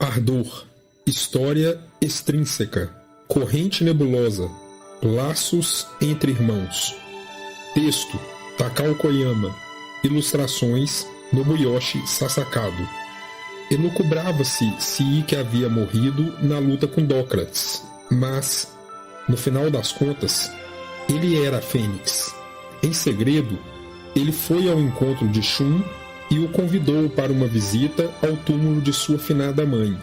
Ardor, história extrínseca, corrente nebulosa, laços entre irmãos. Texto, Takao Koyama. Ilustrações, Nobuyoshi Sasakado. Elucubrava-se se Ikki havia morrido na luta com Dócrates, mas, no final das contas, ele era a Fênix. Em segredo, ele foi ao encontro de Shun e o convidou para uma visita ao túmulo de sua finada mãe.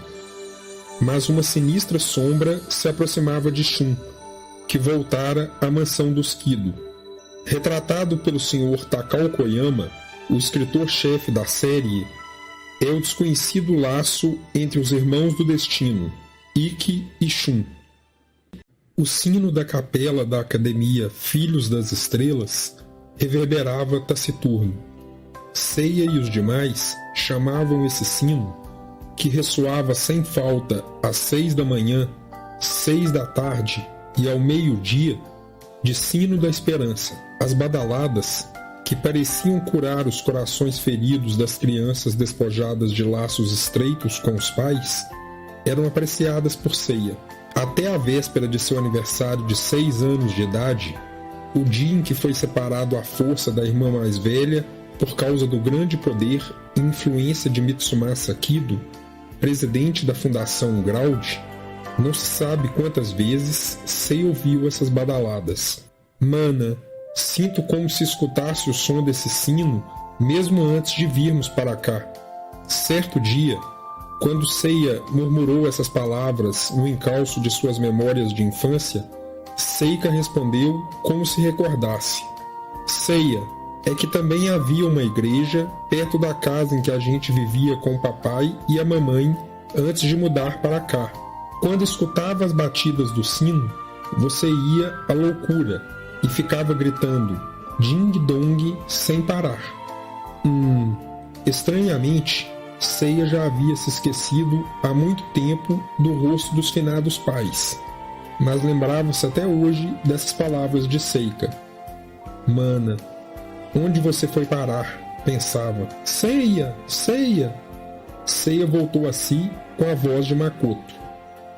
Mas uma sinistra sombra se aproximava de Shun, que voltara à mansão dos Kido. Retratado pelo Sr. Takao Koyama, o escritor-chefe da série, é o desconhecido laço entre os irmãos do destino, Ikki e Shun. O sino da capela da Academia Filhos das Estrelas reverberava taciturno. Seiya e os demais chamavam esse sino, que ressoava sem falta às 6 da manhã, 6 da tarde e ao meio-dia, de sino da esperança. As badaladas, que pareciam curar os corações feridos das crianças despojadas de laços estreitos com os pais, eram apreciadas por Seiya. Até a véspera de seu aniversário de 6 anos de idade, o dia em que foi separado à força da irmã mais velha por causa do grande poder e influência de Mitsumasa Kido, presidente da Fundação Graud, não se sabe quantas vezes Seiya ouviu essas badaladas. Mana, sinto como se escutasse o som desse sino mesmo antes de virmos para cá. Certo dia, quando Seiya murmurou essas palavras no encalço de suas memórias de infância, Seika respondeu como se recordasse. Seiya, é que também havia uma igreja perto da casa em que a gente vivia com o papai e a mamãe antes de mudar para cá. Quando escutava as batidas do sino, você ia à loucura e ficava gritando ding-dong sem parar. Estranhamente, Seiya já havia se esquecido há muito tempo do rosto dos finados pais, mas lembrava-se até hoje dessas palavras de Seika. Mana, onde você foi parar? Pensava. Seiya! Seiya! Seiya voltou a si com a voz de Makoto.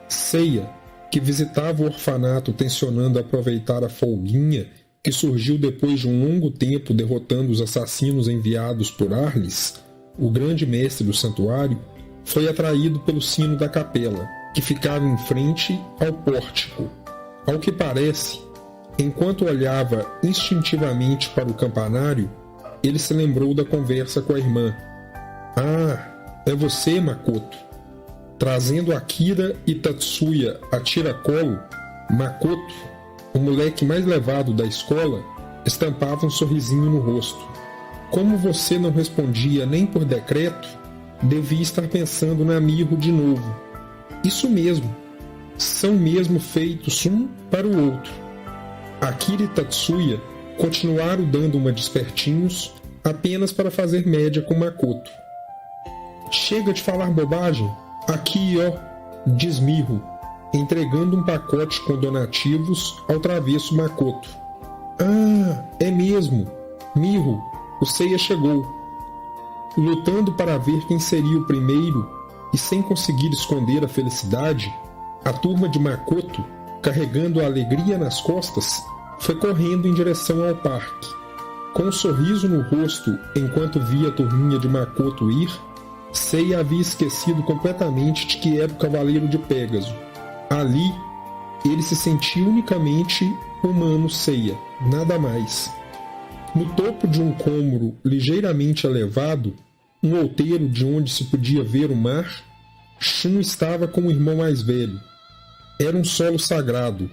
Seiya, que visitava o orfanato tensionando aproveitar a folguinha que surgiu depois de um longo tempo derrotando os assassinos enviados por Arlis, o grande mestre do santuário, foi atraído pelo sino da capela, que ficava em frente ao pórtico. Ao que parece, enquanto olhava instintivamente para o campanário, ele se lembrou da conversa com a irmã. Ah, é você, Makoto. Trazendo Akira e Tatsuya a tiracolo, Makoto, o moleque mais levado da escola, estampava um sorrisinho no rosto. Como você não respondia nem por decreto, devia estar pensando na Miho de novo. Isso mesmo. São mesmo feitos um para o outro. Akira e Tatsuya continuaram dando uma de espertinhos apenas para fazer média com Makoto. Chega de falar bobagem. Aqui, ó, diz Miho, entregando um pacote com donativos ao travesso Makoto. Ah, é mesmo. Miho, o Seiya chegou. Lutando para ver quem seria o primeiro e sem conseguir esconder a felicidade, a turma de Makoto, carregando a alegria nas costas, foi correndo em direção ao parque. Com um sorriso no rosto enquanto via a turminha de Makoto ir, Seiya havia esquecido completamente de que era o Cavaleiro de Pégaso. Ali, ele se sentia unicamente humano Seiya, nada mais. No topo de um cômoro ligeiramente elevado, um outeiro de onde se podia ver o mar, Shun estava com o irmão mais velho. Era um solo sagrado,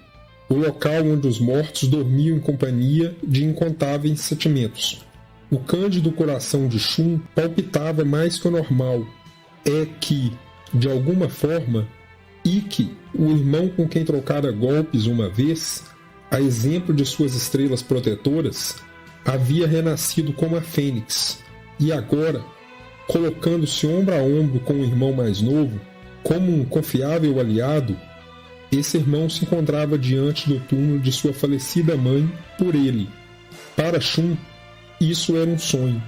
o local onde os mortos dormiam em companhia de incontáveis sentimentos. O cândido coração de Shun palpitava mais que o normal. É que, de alguma forma, Ikki, o irmão com quem trocara golpes uma vez, a exemplo de suas estrelas protetoras, havia renascido como a Fênix, e agora, colocando-se ombro a ombro com o irmão mais novo, como um confiável aliado, esse irmão se encontrava diante do túmulo de sua falecida mãe por ele. Para Shun, isso era um sonho.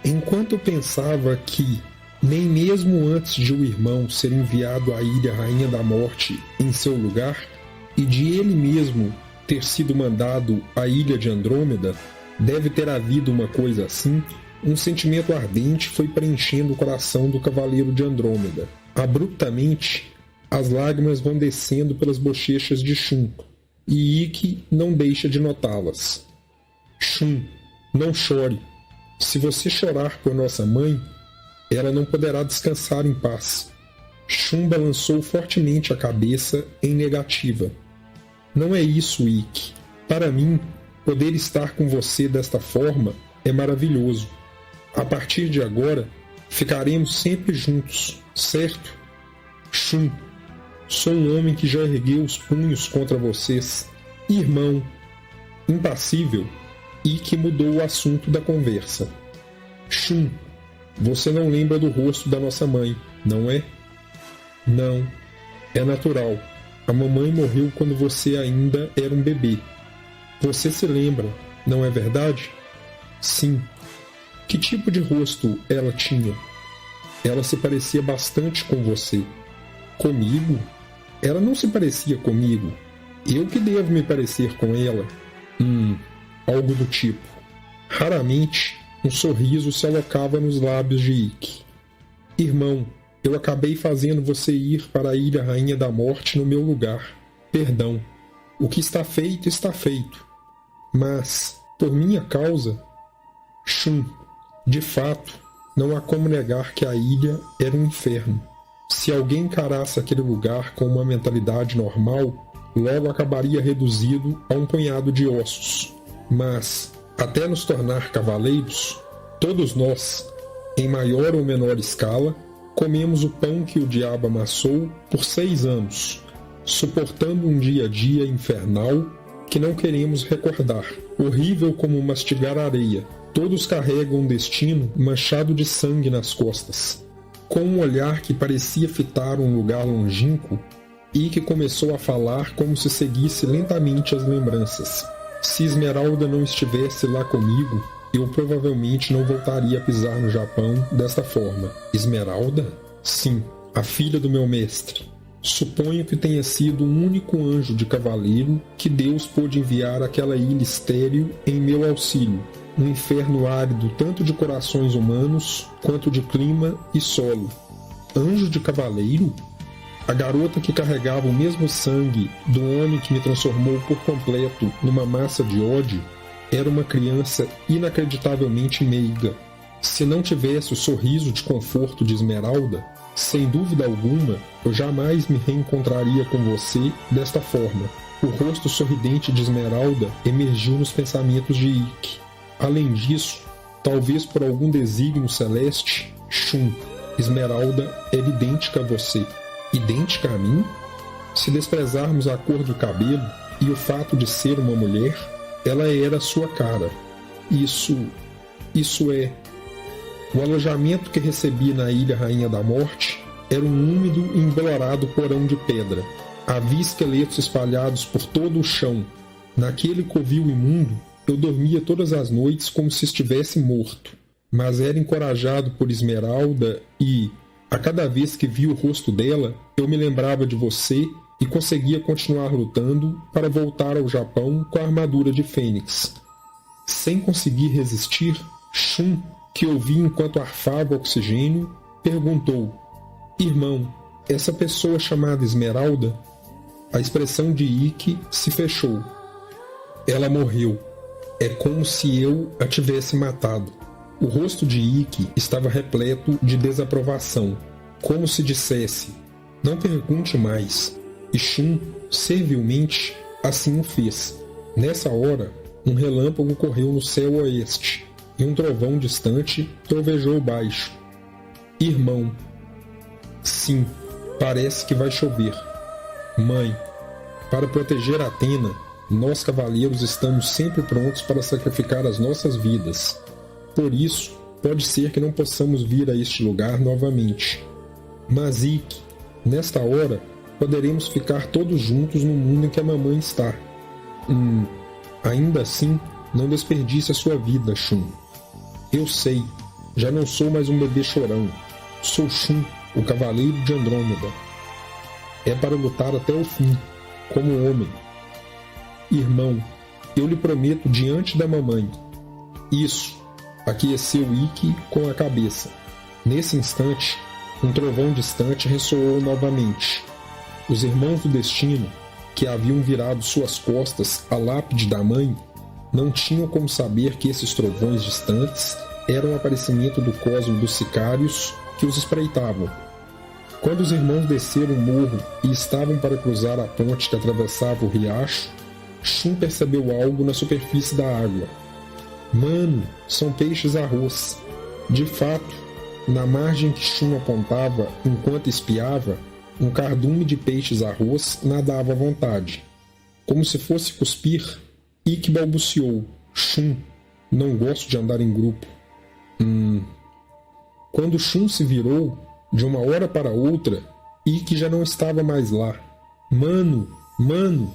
Enquanto pensava que, Nem mesmo antes de o irmão ser enviado à ilha Rainha da Morte em seu lugar, e de ele mesmo ter sido mandado à ilha de Andrômeda, deve ter havido uma coisa assim. Um sentimento ardente foi preenchendo o coração do cavaleiro de Andrômeda. Abruptamente, as lágrimas vão descendo pelas bochechas de Shun, e Ikki não deixa de notá-las. Shun, não chore. Se você chorar por nossa mãe, ela não poderá descansar em paz. Shun balançou fortemente a cabeça em negativa. Não é isso, Ikki. Para mim, poder estar com você desta forma é maravilhoso. A partir de agora, ficaremos sempre juntos, certo? Shun, sou um homem que já ergueu os punhos contra vocês. Irmão. Impassível, Ikki mudou o assunto da conversa. Shun, você não lembra do rosto da nossa mãe, não é? Não. É natural. A mamãe morreu quando você ainda era um bebê. Você se lembra, não é verdade? Sim. Que tipo de rosto ela tinha? Ela se parecia bastante com você. Comigo? Ela não se parecia comigo. Eu que devo me parecer com ela. Algo do tipo. Raramente, um sorriso se alocava nos lábios de Ikki. Irmão, eu acabei fazendo você ir para a Ilha Rainha da Morte no meu lugar. Perdão. O que está feito, está feito. Mas, por minha causa... Shun, de fato, não há como negar que a ilha era um inferno. Se alguém encarasse aquele lugar com uma mentalidade normal, logo acabaria reduzido a um punhado de ossos. Mas, até nos tornar cavaleiros, todos nós, em maior ou menor escala, comemos o pão que o diabo amassou por 6 anos, suportando um dia a dia infernal que não queremos recordar, horrível como mastigar areia. Todos carregam um destino manchado de sangue nas costas. Com um olhar que parecia fitar um lugar longínquo, Ikki começou a falar como se seguisse lentamente as lembranças. Se Esmeralda não estivesse lá comigo, eu provavelmente não voltaria a pisar no Japão desta forma. Esmeralda? Sim, a filha do meu mestre. Suponho que tenha sido um único anjo de cavaleiro que Deus pôde enviar àquela ilha estéril em meu auxílio. Um inferno árido tanto de corações humanos quanto de clima e solo. Anjo de cavaleiro? A garota que carregava o mesmo sangue do homem que me transformou por completo numa massa de ódio era uma criança inacreditavelmente meiga. Se não tivesse o sorriso de conforto de Esmeralda, sem dúvida alguma, eu jamais me reencontraria com você desta forma. O rosto sorridente de Esmeralda emergiu nos pensamentos de Ikki. Além disso, talvez por algum desígnio celeste, Shun, Esmeralda era idêntica a você. Idêntica a mim? Se desprezarmos a cor do cabelo e o fato de ser uma mulher, ela era a sua cara. Isso é... O alojamento que recebi na Ilha Rainha da Morte era um úmido e embolorado porão de pedra. Havia esqueletos espalhados por todo o chão. Naquele covil imundo, eu dormia todas as noites como se estivesse morto. Mas era encorajado por Esmeralda e, a cada vez que via o rosto dela, eu me lembrava de você e conseguia continuar lutando para voltar ao Japão com a armadura de Fênix. Sem conseguir resistir, Shun, que ouvi enquanto arfava oxigênio, perguntou: Irmão, essa pessoa chamada Esmeralda? A expressão de Ikki se fechou. Ela morreu. É como se eu a tivesse matado. O rosto de Ikki estava repleto de desaprovação, como se dissesse: não pergunte mais. E Shun, servilmente, assim o fez. Nessa hora, um relâmpago correu no céu oeste, e um trovão distante trovejou baixo. Irmão. Sim, parece que vai chover. Mãe, para proteger Athena, nós cavaleiros estamos sempre prontos para sacrificar as nossas vidas. Por isso, pode ser que não possamos vir a este lugar novamente. Mas Ikki, nesta hora, poderemos ficar todos juntos no mundo em que a mamãe está. Ainda assim, não desperdice a sua vida, Shun. Eu sei, já não sou mais um bebê chorão. Sou Shun, o Cavaleiro de Andrômeda. É para lutar até o fim, como homem. Irmão, eu lhe prometo diante da mamãe. Isso, aqueceu Ikki com a cabeça. Nesse instante, um trovão distante ressoou novamente. Os irmãos do destino, que haviam virado suas costas à lápide da mãe, não tinham como saber que esses trovões distantes eram o aparecimento do cosmo dos sicários que os espreitavam. Quando os irmãos desceram o morro e estavam para cruzar a ponte que atravessava o riacho, Shun percebeu algo na superfície da água. Mano, são peixes-arroz. De fato, na margem que Shun apontava enquanto espiava, um cardume de peixes-arroz nadava à vontade. Como se fosse cuspir, Ikki balbuciou. Shun, não gosto de andar em grupo. Quando Shun se virou, de uma hora para outra, Ikki já não estava mais lá. Mano, mano!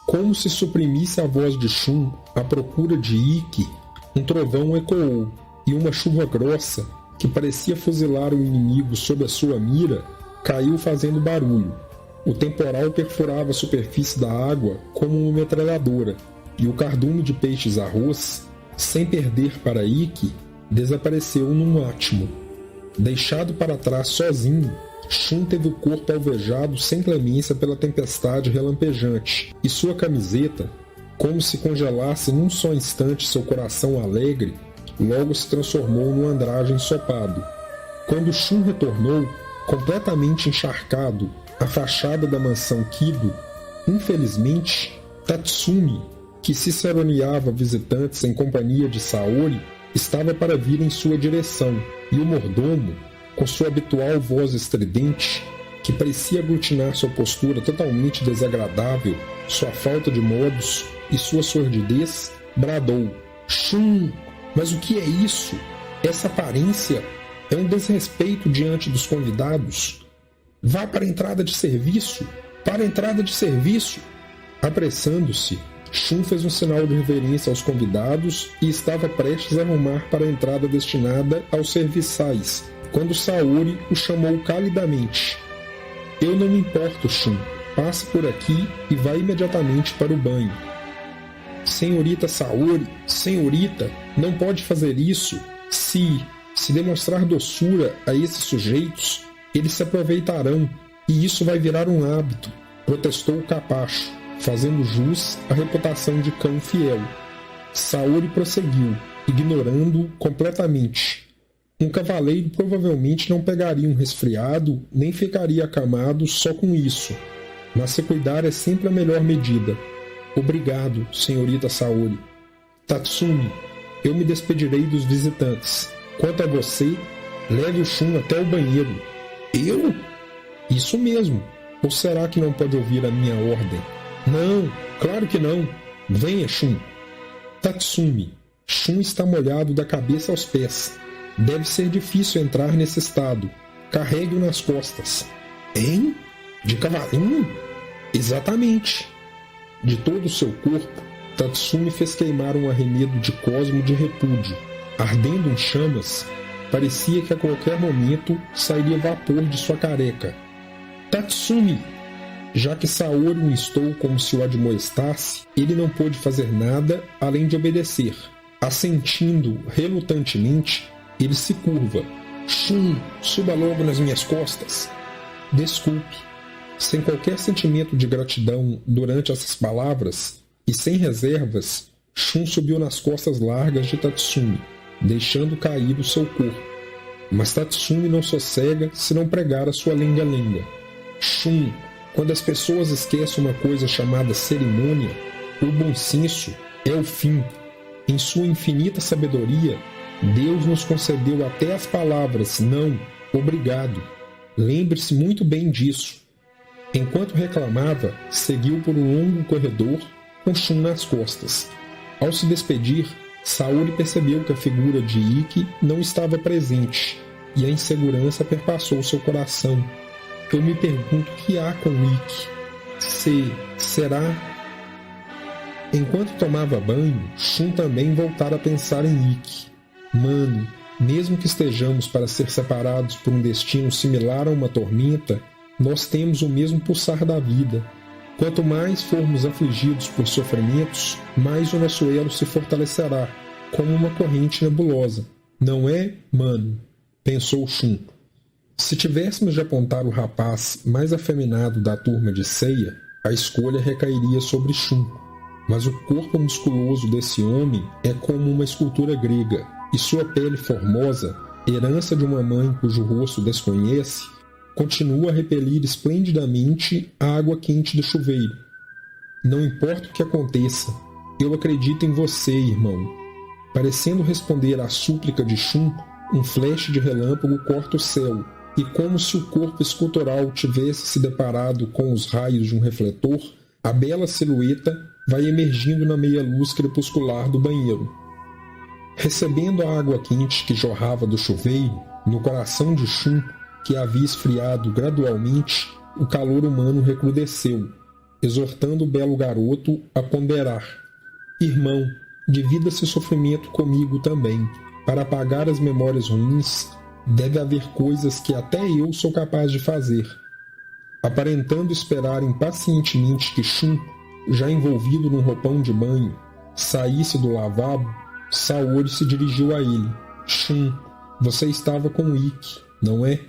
Como se suprimisse a voz de Shun à procura de Ikki, um trovão ecoou, e uma chuva grossa, que parecia fuzilar o inimigo sob a sua mira, caiu fazendo barulho. O temporal perfurava a superfície da água como uma metralhadora, e o cardume de peixes-arroz, sem perder para Ikki, desapareceu num átimo. Deixado para trás sozinho, Shun teve o corpo alvejado sem clemência pela tempestade relampejante, e sua camiseta, como se congelasse num só instante seu coração alegre, logo se transformou num andrajo ensopado. Quando Shun retornou, completamente encharcado, à fachada da mansão Kido, infelizmente, Tatsumi, que ciceroneava visitantes em companhia de Saori, estava para vir em sua direção, e o mordomo, com sua habitual voz estridente, que parecia aglutinar sua postura totalmente desagradável, sua falta de modos e sua sordidez, bradou: Shun, mas o que é isso? Essa aparência é um desrespeito diante dos convidados. Vá para a entrada de serviço! Para a entrada de serviço! Apressando-se, Shun fez um sinal de reverência aos convidados e estava prestes a arrumar para a entrada destinada aos serviçais, quando Saori o chamou calidamente. Eu não me importo, Shun. Passe por aqui e vá imediatamente para o banho. Senhorita Saori, senhorita, não pode fazer isso. Se demonstrar doçura a esses sujeitos, eles se aproveitarão, e isso vai virar um hábito, protestou o capacho, fazendo jus à reputação de cão fiel. Saori prosseguiu, ignorando-o completamente. Um cavaleiro provavelmente não pegaria um resfriado, nem ficaria acamado só com isso. Mas se cuidar é sempre a melhor medida. Obrigado, senhorita Saori. Tatsumi, eu me despedirei dos visitantes. Quanto a você, leve o Shun até o banheiro. Eu? Isso mesmo. Ou será que não pode ouvir a minha ordem? Não, claro que não. Venha, Shun. Tatsumi, Shun está molhado da cabeça aos pés. Deve ser difícil entrar nesse estado. Carregue-o nas costas. Hein? De cavalinho? Exatamente. De todo o seu corpo, Tatsumi fez queimar um arremedo de cosmo de repúdio. Ardendo em chamas, parecia que a qualquer momento sairia vapor de sua careca. Tatsumi! Já que Saori o instou como se o admoestasse, ele não pôde fazer nada além de obedecer. Assentindo relutantemente, ele se curva. Shun, suba logo nas minhas costas. Desculpe. Sem qualquer sentimento de gratidão durante essas palavras, e sem reservas, Shun subiu nas costas largas de Tatsumi, deixando cair o seu corpo. Mas Tatsumi não sossega se não pregar a sua lenga-lenga. Shun, quando as pessoas esquecem uma coisa chamada cerimônia, o bom senso é o fim. Em sua infinita sabedoria, Deus nos concedeu até as palavras não, obrigado. Lembre-se muito bem disso. Enquanto reclamava, seguiu por um longo corredor com Shun nas costas. Ao se despedir, Saori percebeu que a figura de Ikki não estava presente, e a insegurança perpassou seu coração. Eu me pergunto o que há com Ikki. Será? Enquanto tomava banho, Shun também voltara a pensar em Ikki. Mano, Mesmo que estejamos para ser separados por um destino similar a uma tormenta, nós temos o mesmo pulsar da vida. Quanto mais formos afligidos por sofrimentos, mais o nosso elo se fortalecerá, como uma corrente nebulosa. Não é, mano? Pensou Shun. Se tivéssemos de apontar o rapaz mais afeminado da turma de ceia, a escolha recairia sobre Shun. Mas o corpo musculoso desse homem é como uma escultura grega, e sua pele formosa, herança de uma mãe cujo rosto desconhece, continua a repelir esplendidamente a água quente do chuveiro. Não importa o que aconteça, eu acredito em você, irmão. Parecendo responder à súplica de Shun, um flash de relâmpago corta o céu, e como se o corpo escultural tivesse se deparado com os raios de um refletor, a bela silhueta vai emergindo na meia-luz crepuscular do banheiro. Recebendo a água quente que jorrava do chuveiro, no coração de Shun, que havia esfriado gradualmente, o calor humano recrudesceu, exortando o belo garoto a ponderar. Irmão, divida seu sofrimento comigo também. Para apagar as memórias ruins, deve haver coisas que até eu sou capaz de fazer. Aparentando esperar impacientemente que Shun, já envolvido num roupão de banho, saísse do lavabo, Saori se dirigiu a ele. Shun, você estava com o Ikki, não é?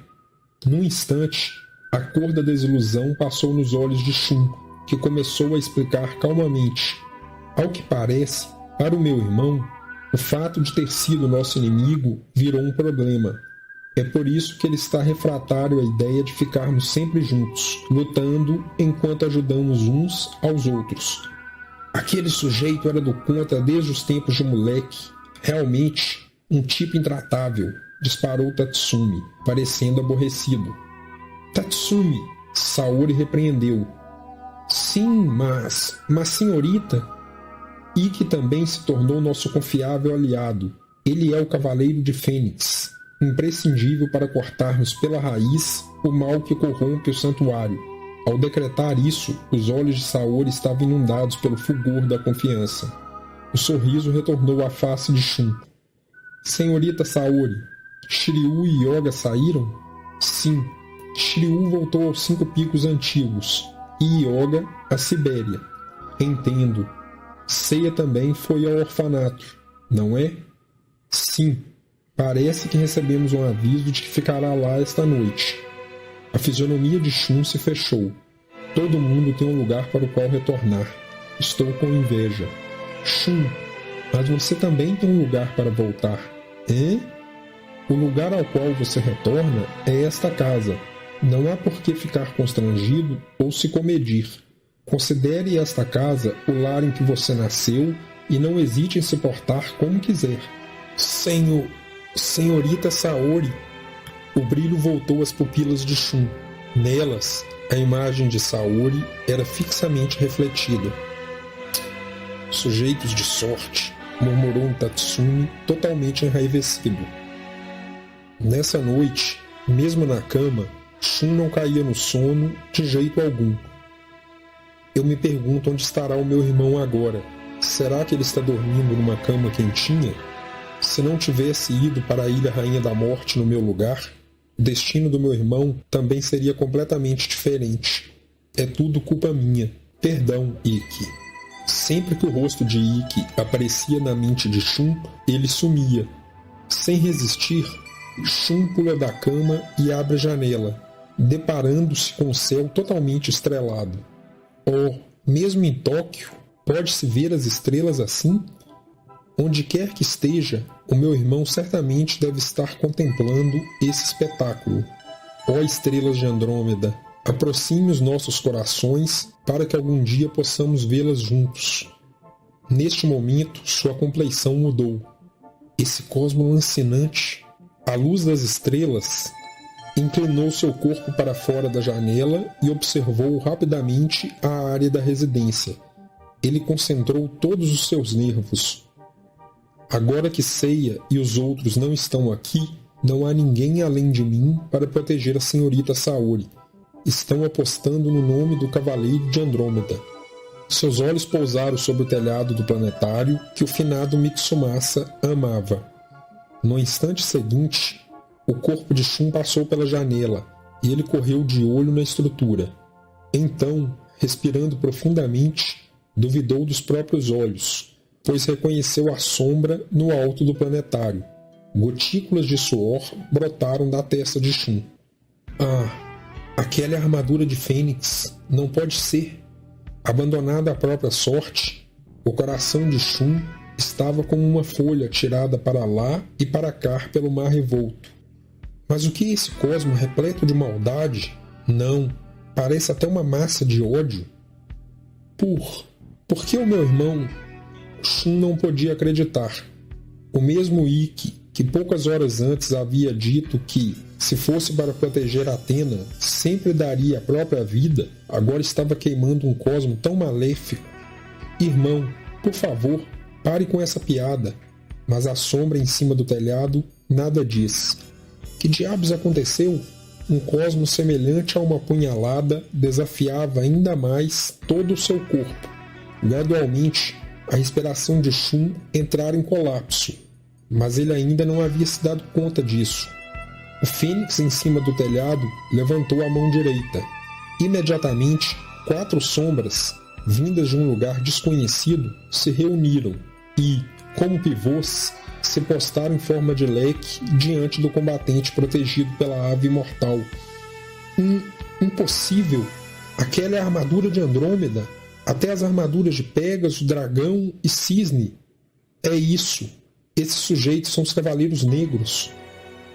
Num instante, a cor da desilusão passou nos olhos de Shun, que começou a explicar calmamente. Ao que parece, para o meu irmão, o fato de ter sido nosso inimigo virou um problema. É por isso que ele está refratário à ideia de ficarmos sempre juntos, lutando enquanto ajudamos uns aos outros. Aquele sujeito era do contra desde os tempos de moleque. Realmente, um tipo intratável, disparou Tatsumi, parecendo aborrecido. Tatsumi, Saori repreendeu. Sim, mas senhorita... Ikki também se tornou nosso confiável aliado. Ele é o Cavaleiro de Fênix, imprescindível para cortarmos pela raiz o mal que corrompe o santuário. Ao decretar isso, os olhos de Saori estavam inundados pelo fulgor da confiança. O sorriso retornou à face de Shun. Senhorita Saori, Shiryu e Yoga saíram? Sim, Shiryu voltou aos 5 picos antigos, e Yoga à Sibéria. Entendo. Seiya também foi ao orfanato, não é? Sim, parece que recebemos um aviso de que ficará lá esta noite. A fisionomia de Shun se fechou. Todo mundo tem um lugar para o qual retornar. Estou com inveja. Shun, mas você também tem um lugar para voltar. É? O lugar ao qual você retorna é esta casa. Não há por que ficar constrangido ou se comedir. Considere esta casa o lar em que você nasceu e não hesite em se portar como quiser. Senhorita Saori. O brilho voltou às pupilas de Shun. Nelas, a imagem de Saori era fixamente refletida. Sujeitos de sorte, murmurou um Tatsumi totalmente enraivecido. Nessa noite, mesmo na cama, Shun não caía no sono de jeito algum. Eu me pergunto onde estará o meu irmão agora. Será que ele está dormindo numa cama quentinha? Se não tivesse ido para a Ilha Rainha da Morte no meu lugar, o destino do meu irmão também seria completamente diferente. É tudo culpa minha. Perdão, Ikki. Sempre que o rosto de Ikki aparecia na mente de Shun, ele sumia. Sem resistir, Shun pula da cama e abre a janela, deparando-se com o céu totalmente estrelado. Oh, mesmo em Tóquio, pode-se ver as estrelas assim? Onde quer que esteja, o meu irmão certamente deve estar contemplando esse espetáculo. Ó estrelas de Andrômeda, aproxime os nossos corações para que algum dia possamos vê-las juntos. Neste momento, sua compleição mudou. Esse cosmo lancinante, à luz das estrelas, inclinou seu corpo para fora da janela e observou rapidamente a área da residência. Ele concentrou todos os seus nervos. Agora que Seiya e os outros não estão aqui, não há ninguém além de mim para proteger a senhorita Saori. Estão apostando no nome do Cavaleiro de Andrômeda. Seus olhos pousaram sobre o telhado do planetário que o finado Mitsumasa amava. No instante seguinte, o corpo de Shun passou pela janela e ele correu de olho na estrutura. Então, respirando profundamente, duvidou dos próprios olhos, pois reconheceu a sombra no alto do planetário. Gotículas de suor brotaram da testa de Shun. Aquela é a armadura de Fênix. Não pode ser. Abandonada à própria sorte, o coração de Shun estava como uma folha tirada para lá e para cá pelo mar revolto. Mas o que é esse cosmo repleto de maldade? Não, parece até uma massa de ódio. Por que o meu irmão? Shun não podia acreditar. O mesmo Ikki, que poucas horas antes havia dito que, se fosse para proteger Athena, sempre daria a própria vida, agora estava queimando um cosmo tão maléfico. Irmão, por favor, pare com essa piada. Mas a sombra em cima do telhado nada diz. Que diabos aconteceu? Um cosmo semelhante a uma punhalada desafiava ainda mais todo o seu corpo. Gradualmente, a respiração de Shun entrara em colapso, mas ele ainda não havia se dado conta disso. O Fênix em cima do telhado levantou a mão direita. Imediatamente, 4 sombras, vindas de um lugar desconhecido, se reuniram e, como pivôs, se postaram em forma de leque diante do combatente protegido pela ave imortal. Impossível! Aquela é a armadura de Andrômeda, até as armaduras de Pégaso, Dragão e Cisne. É isso! Esses sujeitos são os Cavaleiros Negros.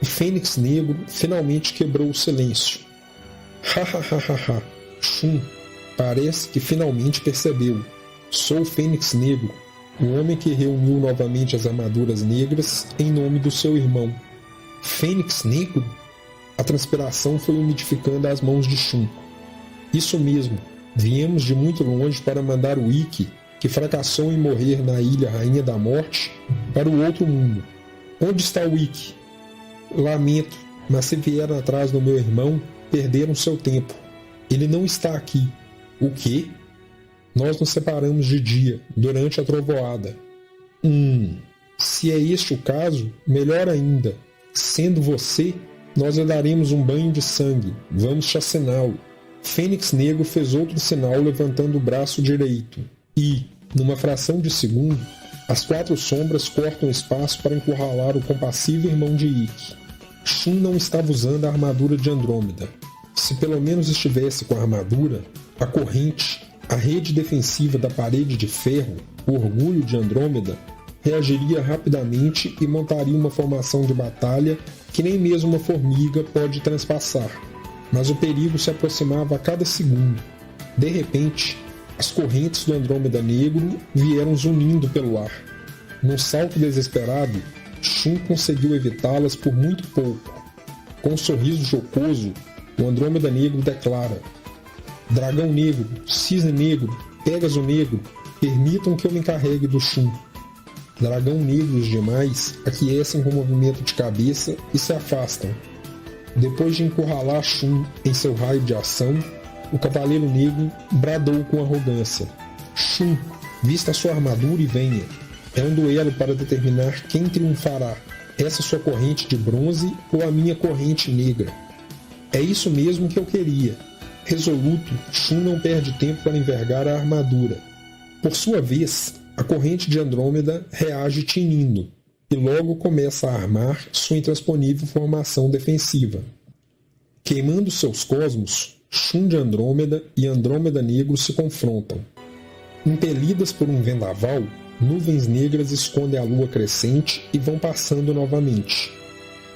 O Fênix Negro finalmente quebrou o silêncio. Ha. Shun, parece que finalmente percebeu. Sou o Fênix Negro, o homem que reuniu novamente as armaduras negras em nome do seu irmão. Fênix Negro? A transpiração foi umidificando as mãos de Shun. Isso mesmo, viemos de muito longe para mandar o Ikki, que fracassou em morrer na ilha Rainha da Morte, para o outro mundo. Onde está o Ikki? Lamento, mas se vieram atrás do meu irmão, perderam seu tempo. Ele não está aqui. O quê? Nós nos separamos de dia, durante a trovoada. Se é este o caso, melhor ainda. Sendo você, nós lhe daremos um banho de sangue. Vamos chaciná-lo. Fênix Negro fez outro sinal levantando o braço direito. E, numa fração de segundo, as 4 sombras cortam espaço para encurralar o compassível irmão de Ikki. Shun não estava usando a armadura de Andrômeda. Se pelo menos estivesse com a armadura, a corrente, a rede defensiva da parede de ferro, o orgulho de Andrômeda, reagiria rapidamente e montaria uma formação de batalha que nem mesmo uma formiga pode transpassar. Mas o perigo se aproximava a cada segundo. De repente, as correntes do Andrômeda Negro vieram zunindo pelo ar. Num salto desesperado, Shun conseguiu evitá-las por muito pouco. Com um sorriso jocoso, o Andrômeda Negro declara: Dragão Negro, Cisne Negro, Pégaso Negro, permitam que eu me encarregue do Shun. Dragão Negro e os demais aquecem com o movimento de cabeça e se afastam. Depois de encurralar Shun em seu raio de ação, o Cavaleiro Negro bradou com arrogância: Shun, vista sua armadura e venha. É um duelo para determinar quem triunfará, essa sua corrente de bronze ou a minha corrente negra. É isso mesmo que eu queria. Resoluto, Shun não perde tempo para envergar a armadura. Por sua vez, a corrente de Andrômeda reage tinindo, e logo começa a armar sua intransponível formação defensiva. Queimando seus cosmos, Shun de Andrômeda e Andrômeda Negro se confrontam. Impelidas por um vendaval, nuvens negras escondem a lua crescente e vão passando novamente.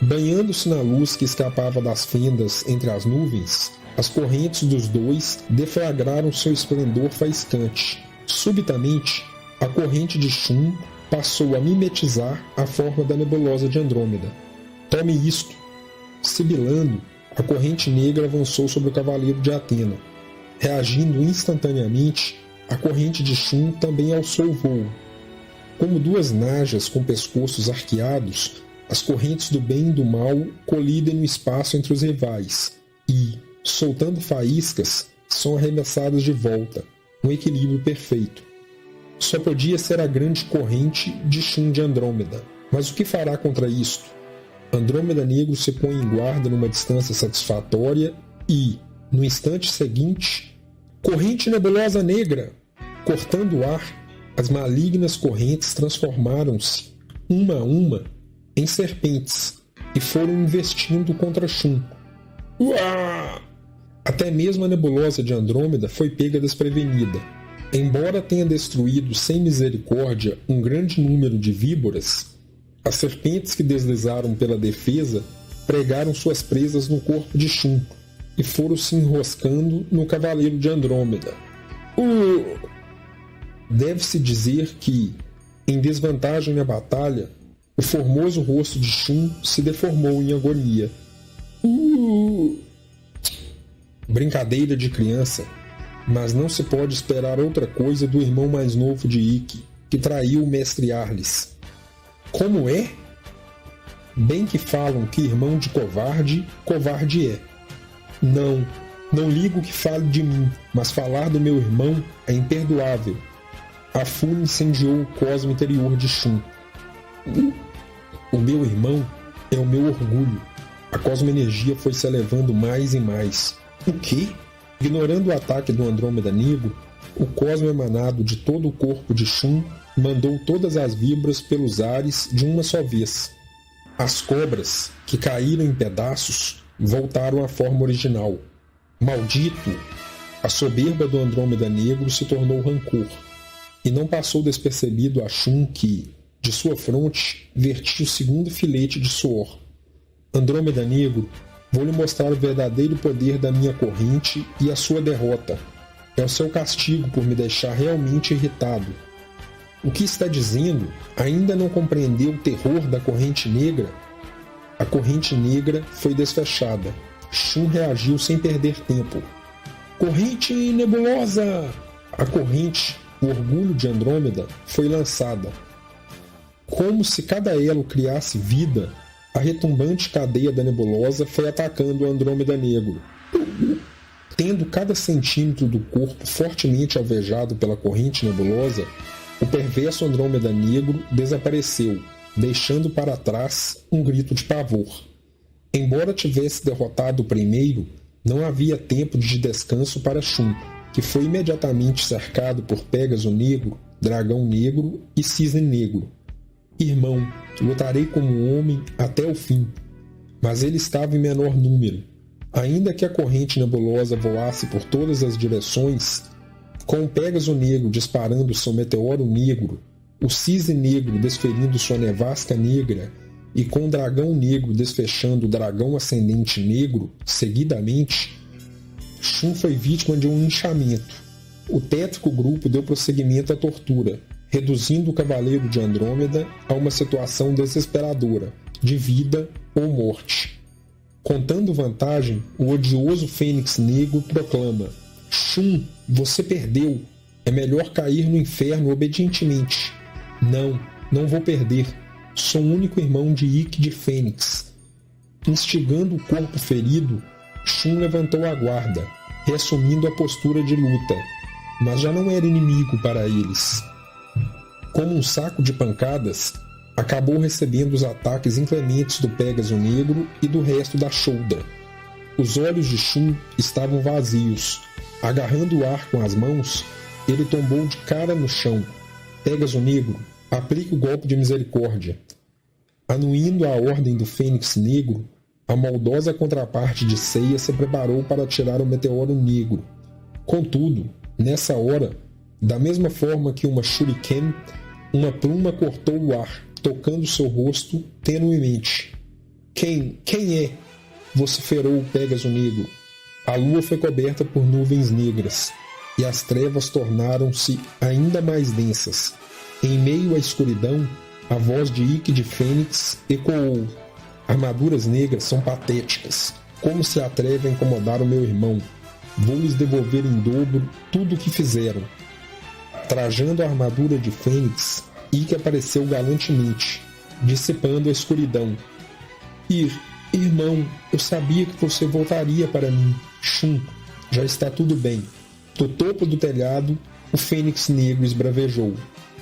Banhando-se na luz que escapava das fendas entre as nuvens, as correntes dos dois deflagraram seu esplendor faiscante. Subitamente, a corrente de Shun passou a mimetizar a forma da nebulosa de Andrômeda. Tome isto! Sibilando, a corrente negra avançou sobre o cavaleiro de Atena. Reagindo instantaneamente, a corrente de Shun também alçou o voo. Como 2 najas com pescoços arqueados, as correntes do bem e do mal colidem no espaço entre os rivais e, soltando faíscas, são arremessadas de volta, um equilíbrio perfeito. Só podia ser a grande corrente de Shun de Andrômeda. Mas o que fará contra isto? Andrômeda Negro se põe em guarda numa distância satisfatória e, no instante seguinte, corrente nebulosa negra! Cortando o ar, as malignas correntes transformaram-se, uma a uma, em serpentes e foram investindo contra Shun. Uá! Até mesmo a nebulosa de Andrômeda foi pega desprevenida. Embora tenha destruído sem misericórdia um grande número de víboras, as serpentes que deslizaram pela defesa pregaram suas presas no corpo de Shun e foram se enroscando no cavaleiro de Andrômeda. Deve-se dizer que, em desvantagem na batalha, o formoso rosto de Shun se deformou em agonia. Brincadeira de criança, mas não se pode esperar outra coisa do irmão mais novo de Ikki, que traiu o mestre Arlis. Como é? Bem que falam que irmão de covarde, covarde é. Não ligo que fale de mim, mas falar do meu irmão é imperdoável. A fúria incendiou o cosmo interior de Shun. O meu irmão é o meu orgulho. A cosmoenergia foi se elevando mais e mais. O quê? Ignorando o ataque do Andrômeda Negro, o cosmo emanado de todo o corpo de Shun mandou todas as víboras pelos ares de uma só vez. As cobras, que caíram em pedaços, voltaram à forma original. Maldito! A soberba do Andrômeda Negro se tornou rancor, e não passou despercebido a Shun que, de sua fronte, vertia o segundo filete de suor. Andrômeda Negro, vou lhe mostrar o verdadeiro poder da minha corrente e a sua derrota. É o seu castigo por me deixar realmente irritado. O que está dizendo? Ainda não compreendeu o terror da corrente negra? A corrente negra foi desfechada. Shun reagiu sem perder tempo. Corrente nebulosa! A corrente, o orgulho de Andrômeda, foi lançada. Como se cada elo criasse vida, a retumbante cadeia da nebulosa foi atacando o Andrômeda Negro. Tendo cada centímetro do corpo fortemente alvejado pela corrente nebulosa, o perverso Andrômeda Negro desapareceu, deixando para trás um grito de pavor. Embora tivesse derrotado o primeiro, não havia tempo de descanso para Shun, que foi imediatamente cercado por Pégaso Negro, Dragão Negro e Cisne Negro. Irmão, lutarei como homem até o fim. Mas ele estava em menor número. Ainda que a corrente nebulosa voasse por todas as direções, com o Pégaso Negro disparando seu meteoro negro, o Cisne Negro desferindo sua nevasca negra e com o Dragão Negro desfechando o Dragão Ascendente Negro, seguidamente, Shun foi vítima de um linchamento. O tétrico grupo deu prosseguimento à tortura, reduzindo o Cavaleiro de Andrômeda a uma situação desesperadora, de vida ou morte. Contando vantagem, o odioso Fênix Negro proclama: Shun, você perdeu. É melhor cair no inferno obedientemente. Não vou perder. Sou o único irmão de Ikki de Fênix. Instigando o corpo ferido, Shun levantou a guarda, reassumindo a postura de luta, mas já não era inimigo para eles. Como um saco de pancadas, acabou recebendo os ataques inclementes do Pégaso Negro e do resto da Shoulder. Os olhos de Shun estavam vazios. Agarrando o ar com as mãos, ele tombou de cara no chão. Pégaso Negro, aplique o golpe de misericórdia. Anuindo a ordem do Fênix Negro, a maldosa contraparte de Seiya se preparou para atirar o meteoro negro. Contudo, nessa hora, da mesma forma que uma shuriken, uma pluma cortou o ar, tocando seu rosto tenuemente. Quem é? Vociferou o Pégaso Negro. A lua foi coberta por nuvens negras, e as trevas tornaram-se ainda mais densas. Em meio à escuridão, a voz de Ikki de Fênix ecoou. Armaduras negras são patéticas. Como se atrevem a incomodar o meu irmão? Vou lhes devolver em dobro tudo o que fizeram. Trajando a armadura de Fênix, Ikki apareceu galantemente, dissipando a escuridão. Irmão, eu sabia que você voltaria para mim. Shun, já está tudo bem. Do topo do telhado, o Fênix Negro esbravejou.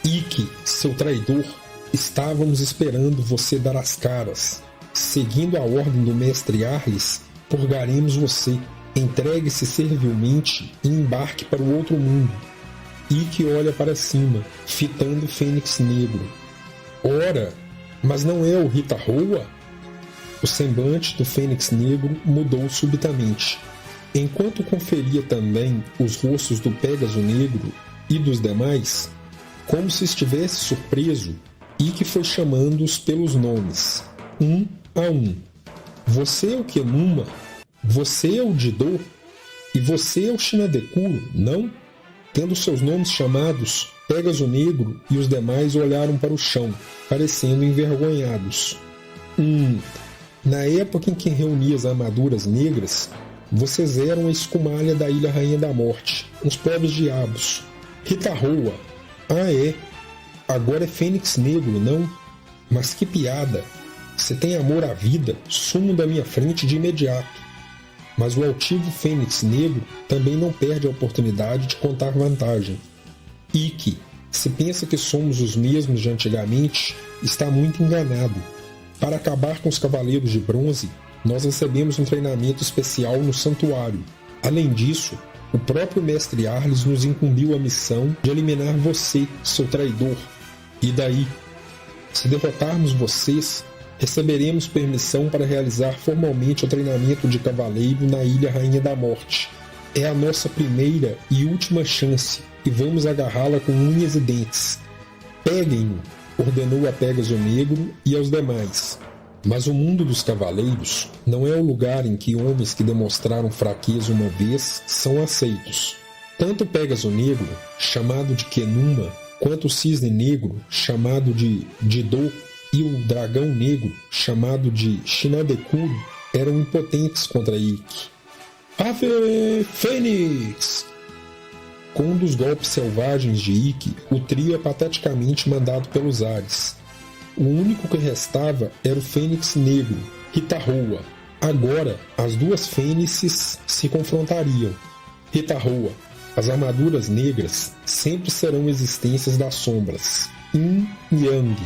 Ikki, seu traidor, Estávamos esperando você dar as caras. Seguindo a ordem do mestre Arles, purgaremos você. Entregue-se servilmente e embarque para o outro mundo. Ikki olha para cima, fitando o Fênix Negro. Ora, mas não é o Rita Roa? O semblante do Fênix Negro mudou subitamente. Enquanto conferia também os rostos do Pégaso Negro e dos demais, como se estivesse surpreso, Ikki foi chamando-os pelos nomes, um a um. Você é o Kenuma? Você é o Jidô? E você é o Shinadekuro, não? Tendo seus nomes chamados, Pégaso Negro e os demais olharam para o chão, parecendo envergonhados. Na época em que reuni as armaduras negras, vocês eram a escumalha da Ilha Rainha da Morte, uns pobres diabos. Rita Roa. Ah, é? Agora é Fênix Negro, não? Mas que piada! Se tem amor à vida, sumo da minha frente de imediato. Mas o altivo Fênix Negro também não perde a oportunidade de contar vantagem. Ikki, se pensa que somos os mesmos de antigamente, está muito enganado. Para acabar com os Cavaleiros de Bronze, nós recebemos um treinamento especial no Santuário. Além disso, o próprio Mestre Arles nos incumbiu a missão de eliminar você, seu traidor. E daí? Se derrotarmos vocês, receberemos permissão para realizar formalmente o treinamento de cavaleiro na Ilha Rainha da Morte. É a nossa primeira e última chance, e vamos agarrá-la com unhas e dentes. Peguem-no, ordenou a Pégaso Negro e aos demais. Mas o mundo dos cavaleiros não é o lugar em que homens que demonstraram fraqueza uma vez são aceitos. Tanto o Pégaso Negro, chamado de Kenuma, quanto o Cisne Negro, chamado de Jidô, e o Dragão Negro, chamado de Shinadekuro, eram impotentes contra Ikki. Ave Fênix! Com um dos golpes selvagens de Ikki, o trio é pateticamente mandado pelos ares. O único que restava era o Fênix Negro, Rita Roa. Agora, as duas fênixes se confrontariam. Rita Roa, as armaduras negras sempre serão existências das sombras. Yin e Yang.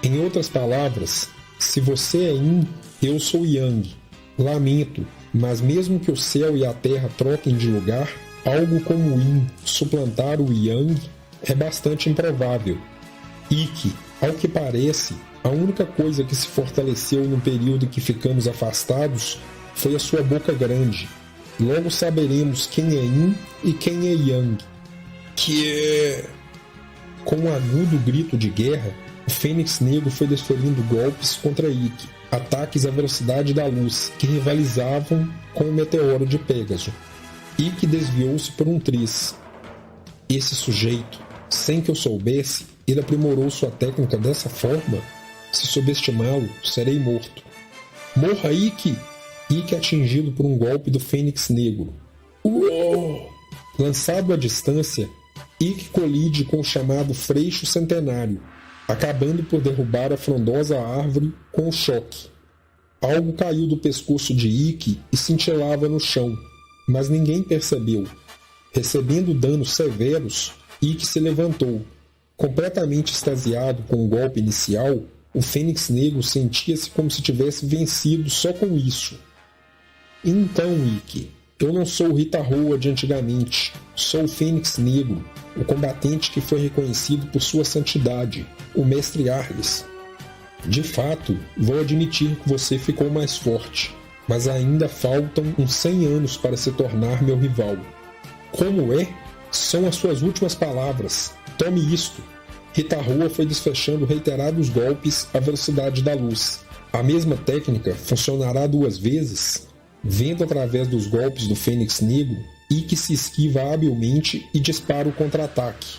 Em outras palavras, se você é Yin, eu sou Yang. Lamento, mas mesmo que o céu e a terra troquem de lugar, algo como o Yin suplantar o Yang é bastante improvável. Ikki, ao que parece, a única coisa que se fortaleceu no período em que ficamos afastados foi a sua boca grande. Logo saberemos quem é Yin e quem é Yang. Que é... Com um agudo grito de guerra, o Fênix Negro foi desferindo golpes contra Ikki, ataques à velocidade da luz, que rivalizavam com o meteoro de Pégaso. Ikki desviou-se por um triz. Esse sujeito, sem que eu soubesse, ele aprimorou sua técnica dessa forma? Se subestimá-lo, serei morto. Morra, Ikki! Ikki atingido por um golpe do Fênix Negro. Uou! Lançado à distância, Ikki colide com o chamado Freixo Centenário, acabando por derrubar a frondosa árvore com o choque. Algo caiu do pescoço de Ikki e cintilava no chão, mas ninguém percebeu. Recebendo danos severos, Ikki se levantou. Completamente extasiado com o golpe inicial, o Fênix Negro sentia-se como se tivesse vencido só com isso. Então, Ikki, eu não sou o Rita Roa de antigamente, sou o Fênix Negro, o combatente que foi reconhecido por sua santidade, o Mestre Arles. De fato, vou admitir que você ficou mais forte, mas ainda faltam uns 100 anos para se tornar meu rival. Como é? São as suas últimas palavras. Tome isto. Rita Roa foi desfechando reiterados golpes à velocidade da luz. A mesma técnica funcionará 2 vezes? Vendo através dos golpes do Fênix Negro, Ikki se esquiva habilmente e dispara o contra-ataque.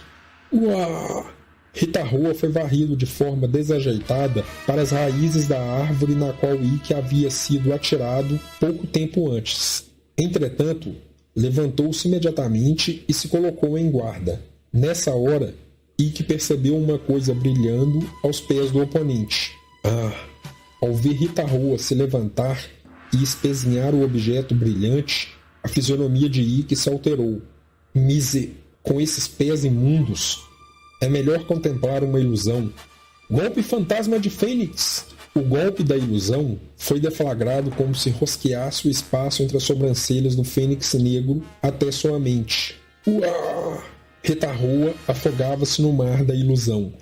Uau! Rita Roa foi varrido de forma desajeitada para as raízes da árvore na qual Ikki havia sido atirado pouco tempo antes. Entretanto, levantou-se imediatamente e se colocou em guarda. Nessa hora, Ikki percebeu uma coisa brilhando aos pés do oponente. Ao ver Rita Roa se levantar e espezinhar o objeto brilhante, a fisionomia de Ikki se alterou. Com esses pés imundos, é melhor contemplar uma ilusão. Golpe fantasma de Fênix! O golpe da ilusão foi deflagrado como se rosqueasse o espaço entre as sobrancelhas do Fênix negro até sua mente. Uá! Retarroa afogava-se no mar da ilusão.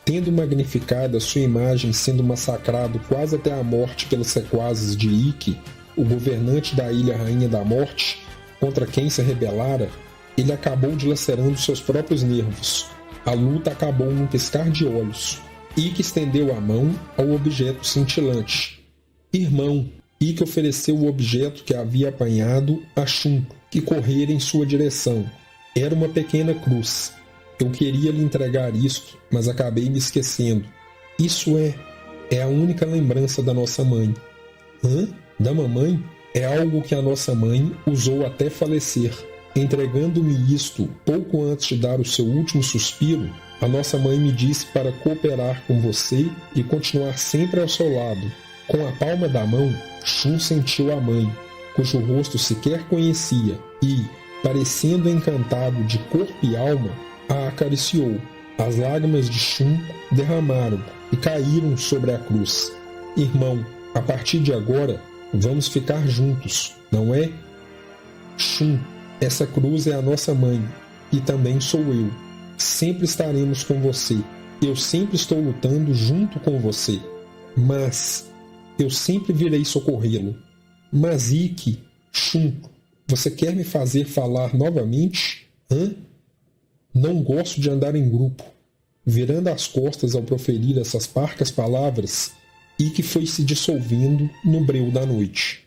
Tendo magnificado a sua imagem sendo massacrado quase até a morte pelos sequazes de Ikki, o governante da Ilha Rainha da Morte, contra quem se rebelara, ele acabou dilacerando seus próprios nervos. A luta acabou num piscar de olhos. Ikki estendeu a mão ao objeto cintilante. Irmão, Ikki ofereceu o objeto que havia apanhado a Shun, que correra em sua direção. Era uma pequena cruz. Eu queria lhe entregar isto, mas acabei me esquecendo. Isso é a única lembrança da nossa mãe. Hã? Da mamãe? É algo que a nossa mãe usou até falecer. Entregando-me isto pouco antes de dar o seu último suspiro, a nossa mãe me disse para cooperar com você e continuar sempre ao seu lado. Com a palma da mão, Shun sentiu a mãe, cujo rosto sequer conhecia, e, parecendo encantado de corpo e alma, a acariciou. As lágrimas de Shun derramaram e caíram sobre a cruz. Irmão, a partir de agora, vamos ficar juntos, não é? Shun, essa cruz é a nossa mãe, e também sou eu. Sempre estaremos com você. Eu sempre estou lutando junto com você. Mas eu sempre virei socorrê-lo. Mas Ikki, Shun, você quer me fazer falar novamente? Hã? Não gosto de andar em grupo. Virando as costas ao proferir essas parcas palavras, Ikki foi se dissolvendo no breu da noite.